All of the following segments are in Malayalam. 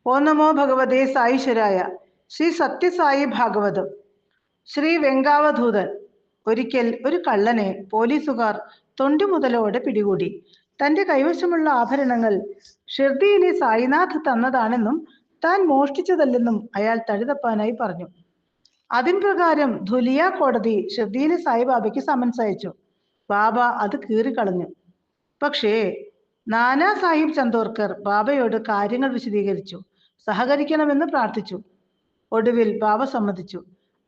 ഓ നമോ ഭഗവതേ സായിശ്വരായ. ശ്രീ സത്യസായി ഭാഗവതം. ശ്രീ വെങ്കാവധൂതൻ. ഒരിക്കൽ ഒരു കള്ളനെ പോലീസുകാർ തൊണ്ടിമുതലോടെ പിടികൂടി. തന്റെ കൈവശമുള്ള ആഭരണങ്ങൾ ഷിർദിയിലെ സായിനാഥ് തന്നതാണെന്നും താൻ മോഷ്ടിച്ചതല്ലെന്നും അയാൾ തടിതപ്പാനായി പറഞ്ഞു. അതിൻ പ്രകാരം ധുലിയ കോടതി ഷിർദിയിലെ സായിബാബയ്ക്ക് സമൻസ് അയച്ചു. ബാബ അത് കീറിക്കളഞ്ഞു. പക്ഷേ നാനാ സാഹിബ് ചന്ദോർക്കർ ബാബയോട് കാര്യങ്ങൾ വിശദീകരിച്ചു, സഹകരിക്കണമെന്ന് പ്രാർത്ഥിച്ചു. ഒടുവിൽ ബാബ സമ്മതിച്ചു.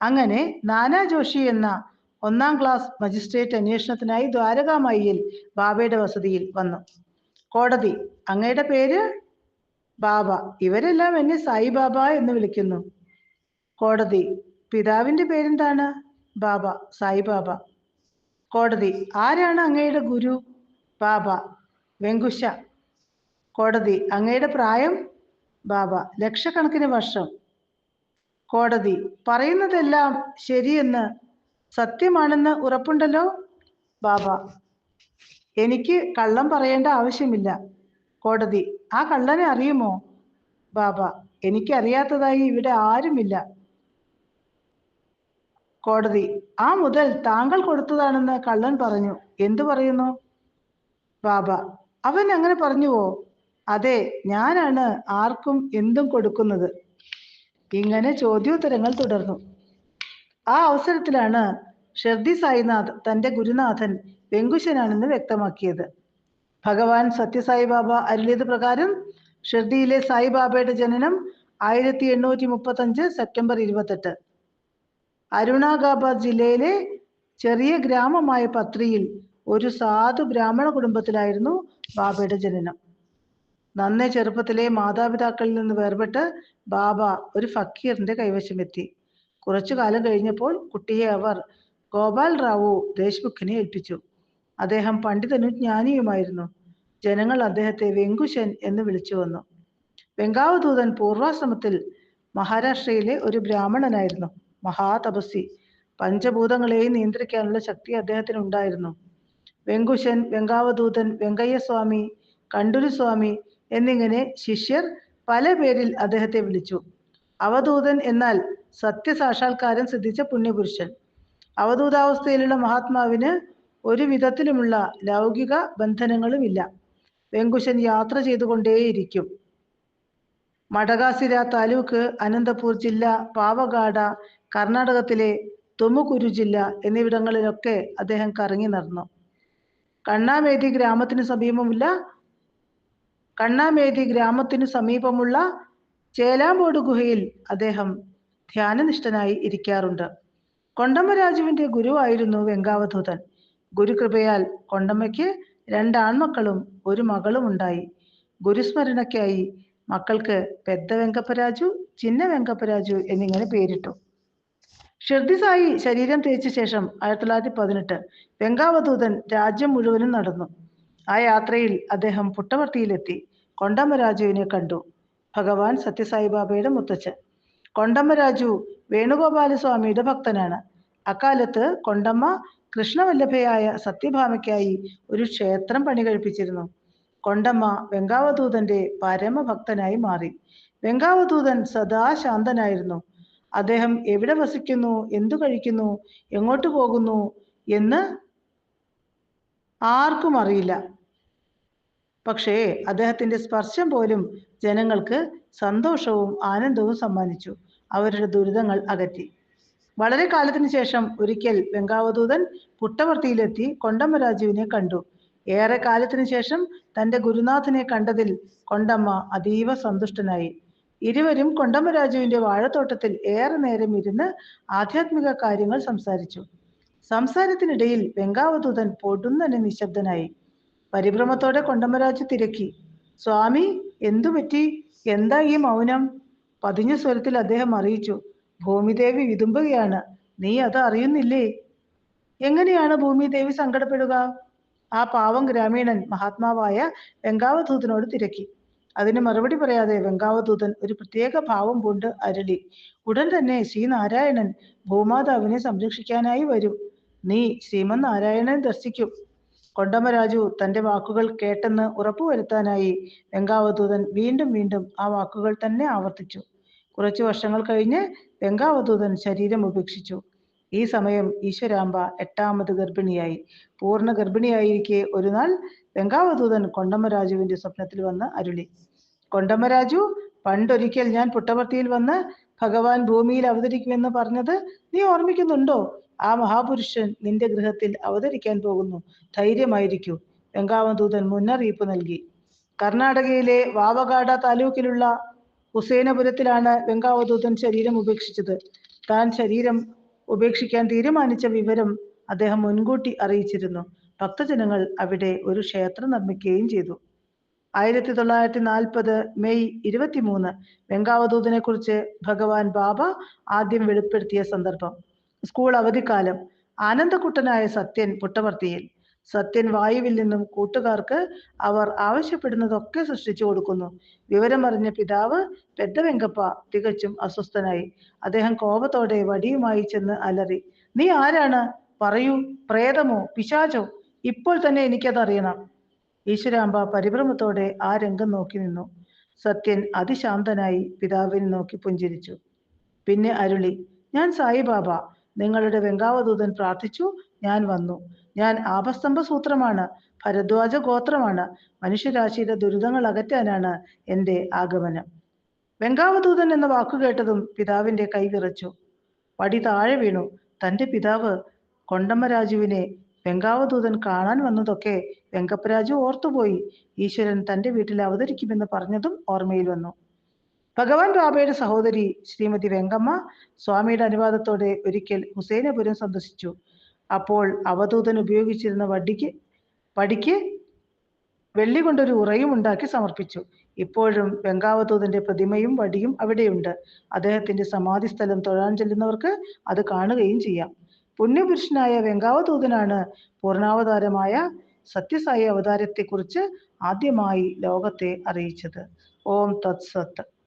അങ്ങനെ നാനാ ജോഷി എന്ന 1ാം ക്ലാസ് മജിസ്ട്രേറ്റ് അന്വേഷണത്തിനായി ദ്വാരകാമായിയിൽ ബാബയുടെ വസതിയിൽ വന്നു. കോടതി: അങ്ങയുടെ പേര്? ബാബ: ഇവരെല്ലാം എന്നെ സായിബാബ എന്ന് വിളിക്കുന്നു. കോടതി: പിതാവിന്റെ പേരെന്താണ്? ബാബ: സായിബാബ. കോടതി: ആരാണ് അങ്ങയുടെ ഗുരു? ബാബ: വെങ്കുശ. കോടതി: അങ്ങയുടെ പ്രായം? ബാബ: ലക്ഷക്കണക്കിന് വർഷം. കോടതി: പറയുന്നതെല്ലാം ശരിയെന്ന്, സത്യമാണെന്ന് ഉറപ്പുണ്ടല്ലോ? ബാബ: എനിക്ക് കള്ളം പറയേണ്ട ആവശ്യമില്ല. കോടതി: ആ കള്ളനെ അറിയുമോ? ബാബ: എനിക്കറിയാത്തതായി ഇവിടെ ആരുമില്ല. കോടതി: ആ മുതൽ താങ്കൾ കൊടുത്തതാണെന്ന് കള്ളൻ പറഞ്ഞു. എന്തു പറയുന്നു? ബാബ: അവൻ അങ്ങനെ പറഞ്ഞുവോ? അതെ, ഞാനാണ് ആർക്കും എന്തും കൊടുക്കുന്നത്. ഇങ്ങനെ ചോദ്യോത്തരങ്ങൾ തുടർന്നു. ആ അവസരത്തിലാണ് ഷിർദി സായിനാഥ് തന്റെ ഗുരുനാഥൻ വെങ്കുശനാണെന്ന് വ്യക്തമാക്കിയത്. ഭഗവാൻ സത്യസായി ബാബ അരുളിയത് പ്രകാരം ഷിർദിയിലെ സായിബാബയുടെ ജനനം 1835 സെപ്റ്റംബർ 28. അരുണാഗാബാദ് ജില്ലയിലെ ചെറിയ ഗ്രാമമായ പത്രിയിൽ ഒരു സാധു ബ്രാഹ്മണ കുടുംബത്തിലായിരുന്നു ബാബയുടെ ജനനം. നന്നേ ചെറുപ്പത്തിലെ മാതാപിതാക്കളിൽ നിന്ന് വേർപെട്ട് ബാബ ഒരു ഫക്കീറിന്റെ കൈവശമെത്തി. കുറച്ചു കാലം കഴിഞ്ഞപ്പോൾ കുട്ടിയെ അവർ ഗോപാൽ റാവു ദേശ്മുഖിനെ ഏൽപ്പിച്ചു. അദ്ദേഹം പണ്ഡിതനും ജ്ഞാനിയുമായിരുന്നു. ജനങ്ങൾ അദ്ദേഹത്തെ വെങ്കുശൻ എന്ന് വിളിച്ചു വന്നു. വെങ്കാവധൂതൻ പൂർവാശ്രമത്തിൽ മഹാരാഷ്ട്രയിലെ ഒരു ബ്രാഹ്മണനായിരുന്നു. മഹാതപസ്വി. പഞ്ചഭൂതങ്ങളെയും നിയന്ത്രിക്കാനുള്ള ശക്തി അദ്ദേഹത്തിന് ഉണ്ടായിരുന്നു. വെങ്കുശൻ, വെങ്കാവധൂതൻ, വെങ്കയ്യസ്വാമി, കണ്ടുരുസ്വാമി എന്നിങ്ങനെ ശിഷ്യർ പല പേരിൽ അദ്ദേഹത്തെ വിളിച്ചു. അവധൂതൻ എന്നാൽ സത്യസാക്ഷാത്കാരം സിദ്ധിച്ച പുണ്യപുരുഷൻ. അവധൂതാവസ്ഥയിലുള്ള മഹാത്മാവിന് ഒരു വിധത്തിലുമുള്ള ലൗകിക ബന്ധനങ്ങളുമില്ല. വെങ്കുശൻ യാത്ര ചെയ്തുകൊണ്ടേയിരിക്കും. മഡഗാസിര താലൂക്ക്, അനന്തപൂർ ജില്ല, പാവഗാഡ, കർണാടകത്തിലെ തുമുകുരു ജില്ല എന്നിവിടങ്ങളിലൊക്കെ അദ്ദേഹം കറങ്ങി നടന്നു. കണ്ണാമേധി ഗ്രാമത്തിനു സമീപമുള്ള ചേലാമ്പോട് ഗുഹയിൽ അദ്ദേഹം ധ്യാനനിഷ്ഠനായി ഇരിക്കാറുണ്ട്. കൊണ്ടമ്മരാജുവിന്റെ ഗുരുവായിരുന്നു വെങ്കാവധൂതൻ. ഗുരുകൃപയാൽ കൊണ്ടമ്മയ്ക്ക് 2 ആൺമക്കളും 1 മകളും ഉണ്ടായി. ഗുരുസ്മരണയ്ക്കായി മക്കൾക്ക് പെദ്ദ വെങ്കപ്പരാജു, ചിന്ന വെങ്കപ്പരാജു എന്നിങ്ങനെ പേരിട്ടു. ഷിർദി സായി ശരീരം തേച്ച ശേഷം 1918 വെങ്കാവധൂതൻ രാജ്യം മുഴുവനും നടന്നു. ആ യാത്രയിൽ അദ്ദേഹം പുട്ടവർത്തിയിലെത്തി കൊണ്ടമ്മരാജുവിനെ കണ്ടു. ഭഗവാൻ സത്യസായിബാബയുടെ മുത്തച്ഛൻ. കൊണ്ടമ്മരാജു വേണുഗോപാലസ്വാമിയുടെ ഭക്തനാണ്. അക്കാലത്ത് കൊണ്ടമ്മ കൃഷ്ണവല്ലഭയായ സത്യഭാമയ്ക്കായി ഒരു ക്ഷേത്രം പണി കഴിപ്പിച്ചിരുന്നു. കൊണ്ടമ്മ വെങ്കാവധൂതന്റെ പരമഭക്തനായി മാറി. വെങ്കാവധൂതൻ സദാ ശാന്തനായിരുന്നു. അദ്ദേഹം എവിടെ വസിക്കുന്നു, എന്തു കഴിക്കുന്നു, എങ്ങോട്ട് പോകുന്നു എന്ന് ആർക്കും അറിയില്ല. പക്ഷേ അദ്ദേഹത്തിന്റെ സ്പർശം പോലും ജനങ്ങൾക്ക് സന്തോഷവും ആനന്ദവും സമ്മാനിച്ചു. അവരുടെ ദുരിതങ്ങൾ അകറ്റി. വളരെ കാലത്തിന് ശേഷം ഒരിക്കൽ വെങ്കാവധൂതൻ പുട്ടവർത്തിയിലെത്തി കൊണ്ടമ്മരാജുവിനെ കണ്ടു. ഏറെ കാലത്തിന് ശേഷം തന്റെ ഗുരുനാഥനെ കണ്ടതിൽ കൊണ്ടമ്മ അതീവ സന്തുഷ്ടനായി. ഇരുവരും കൊണ്ടമ്മരാജുവിന്റെ വാഴത്തോട്ടത്തിൽ ഏറെ നേരം ഇരുന്ന് ആധ്യാത്മിക കാര്യങ്ങൾ സംസാരിച്ചു. സംസാരത്തിനിടയിൽ വെങ്കാവധൂതൻ പൊടുന്നനെ നിശബ്ദനായി. പരിഭ്രമത്തോടെ കൊണ്ടമ്മരാജു തിരക്കി: സ്വാമി, എന്തു പറ്റി? എന്താ ഈ മൗനം? പതിഞ്ഞ സ്വരത്തിൽ അദ്ദേഹം അറിയിച്ചു: ഭൂമിദേവി വിതുമ്പുകയാണ്. നീ അത് അറിയുന്നില്ലേ? എങ്ങനെയാണ് ഭൂമിദേവി സങ്കടപ്പെടുക? ആ പാവം ഗ്രാമീണൻ മഹാത്മാവായ വെങ്കാവധൂതനോട് തിരക്കി. അതിന് മറുപടി പറയാതെ വെങ്കാവധൂതൻ ഒരു പ്രത്യേക ഭാവം പൂണ്ട് അരുളി: ഉടൻ തന്നെ ശ്രീനാരായണൻ ഭൂമാതാവിനെ സംരക്ഷിക്കാനായി വരും. നീ ശ്രീമന്നാരായണനെ ദർശിക്കും. കൊണ്ടമ്മരാജു തന്റെ വാക്കുകൾ കേട്ടെന്ന് ഉറപ്പുവരുത്താനായി വെങ്കാവധൂതൻ വീണ്ടും വീണ്ടും ആ വാക്കുകൾ തന്നെ ആവർത്തിച്ചു. കുറച്ചു വർഷങ്ങൾ കഴിഞ്ഞ് വെങ്കാവധൂതൻ ശരീരം ഉപേക്ഷിച്ചു. ഈ സമയം ഈശ്വരാംബ 8ാമത് ഗർഭിണിയായി. പൂർണ്ണ ഗർഭിണിയായിരിക്കെ ഒരു നാൾ വെങ്കാവധൂതൻ കൊണ്ടമ്മരാജുവിന്റെ സ്വപ്നത്തിൽ വന്ന് അരുളി: കൊണ്ടമ്മരാജു, പണ്ടൊരിക്കൽ ഞാൻ പുട്ടപർത്തിയിൽ വന്ന് ഭഗവാൻ ഭൂമിയിൽ അവതരിക്കുമെന്ന് പറഞ്ഞത് നീ ഓർമ്മിക്കുന്നുണ്ടോ? ആ മഹാപുരുഷൻ നിന്റെ ഗൃഹത്തിൽ അവതരിക്കാൻ പോകുന്നു. ധൈര്യമായിരിക്കൂ. വെങ്കാവധൂതൻ മുന്നറിയിപ്പ് നൽകി. കർണാടകയിലെ വാവഗാഡ താലൂക്കിലുള്ള ഹുസൈനപുരത്തിലാണ് വെങ്കാവധൂതൻ ശരീരം ഉപേക്ഷിച്ചത്. താൻ ശരീരം ഉപേക്ഷിക്കാൻ തീരുമാനിച്ച വിവരം അദ്ദേഹം മുൻകൂട്ടി അറിയിച്ചിരുന്നു. ഭക്തജനങ്ങൾ അവിടെ ഒരു ക്ഷേത്രം നിർമ്മിക്കുകയും ചെയ്തു. 1940 മെയ് 23 വെങ്കാവധൂതനെ കുറിച്ച് ഭഗവാൻ ബാബ ആദ്യം വെളിപ്പെടുത്തിയ സന്ദർഭം. സ്കൂൾ അവധിക്കാലം. ആനന്ദക്കുട്ടനായ സത്യൻ പുട്ടപർത്തിയിൽ. സത്യൻ വായുവിൽ നിന്നും കൂട്ടുകാർക്ക് അവർ ആവശ്യപ്പെടുന്നതൊക്കെ സൃഷ്ടിച്ചു കൊടുക്കുന്നു. വിവരമറിഞ്ഞ പിതാവ് പെദ്ദ വെങ്കപ്പ തികച്ചും അസ്വസ്ഥനായി. അദ്ദേഹം കോപത്തോടെ വടിയുമായി ചെന്ന് അലറി: നീ ആരാണ്? പറയൂ, പ്രേതമോ പിശാചോ? ഇപ്പോൾ തന്നെ എനിക്കതറിയണം. ഈശ്വരാംബ പരിഭ്രമത്തോടെ ആ രംഗം നോക്കി നിന്നു. സത്യൻ അതിശാന്തനായി പിതാവിനെ നോക്കി പുഞ്ചിരിച്ചു. പിന്നെ അരുളി: ഞാൻ സായിബാബ. നിങ്ങളുടെ വെങ്കാവധൂതൻ പ്രാർത്ഥിച്ചു, ഞാൻ വന്നു. ഞാൻ ആപസ്തംഭ സൂത്രമാണ്, ഭരദ്വാജ ഗോത്രമാണ്. മനുഷ്യരാശിയുടെ ദുരിതങ്ങൾ അകറ്റാനാണ് എൻ്റെ ആഗമനം. വെങ്കാവധൂതൻ എന്ന വാക്കു കേട്ടതും പിതാവിന്റെ കൈ വിറച്ചു. വടി താഴെ വീണു. തന്റെ പിതാവ് കൊണ്ടമ്മരാജുവിനെ വെങ്കാവധൂതൻ കാണാൻ വന്നതൊക്കെ വെങ്കപ്പരാജു ഓർത്തുപോയി. ഈശ്വരൻ തന്റെ വീട്ടിൽ അവതരിക്കുമെന്ന് പറഞ്ഞതും ഓർമ്മയിൽ വന്നു. ഭഗവാൻ ബാബയുടെ സഹോദരി ശ്രീമതി വെങ്കമ്മ സ്വാമിയുടെ അനുവാദത്തോടെ ഒരിക്കൽ ഹുസൈനപുരം സന്ദർശിച്ചു. അപ്പോൾ അവധൂതൻ ഉപയോഗിച്ചിരുന്ന വടിക്ക് വെള്ളി കൊണ്ടൊരു ഉറയും ഉണ്ടാക്കി സമർപ്പിച്ചു. ഇപ്പോഴും വെങ്കാവധൂതന്റെ പ്രതിമയും വടിയും അവിടെയുണ്ട്. അദ്ദേഹത്തിന്റെ സമാധി സ്ഥലം തൊഴാൻ ചെല്ലുന്നവർക്ക് അത് കാണുകയും ചെയ്യാം. പുണ്യപുരുഷനായ വെങ്കാവധൂതനാണ് പൂർണ്ണാവതാരമായ സത്യസായി അവതാരത്തെക്കുറിച്ച് ആദ്യമായി ലോകത്തെ അറിയിച്ചത്. ഓം തത്സത്ത്.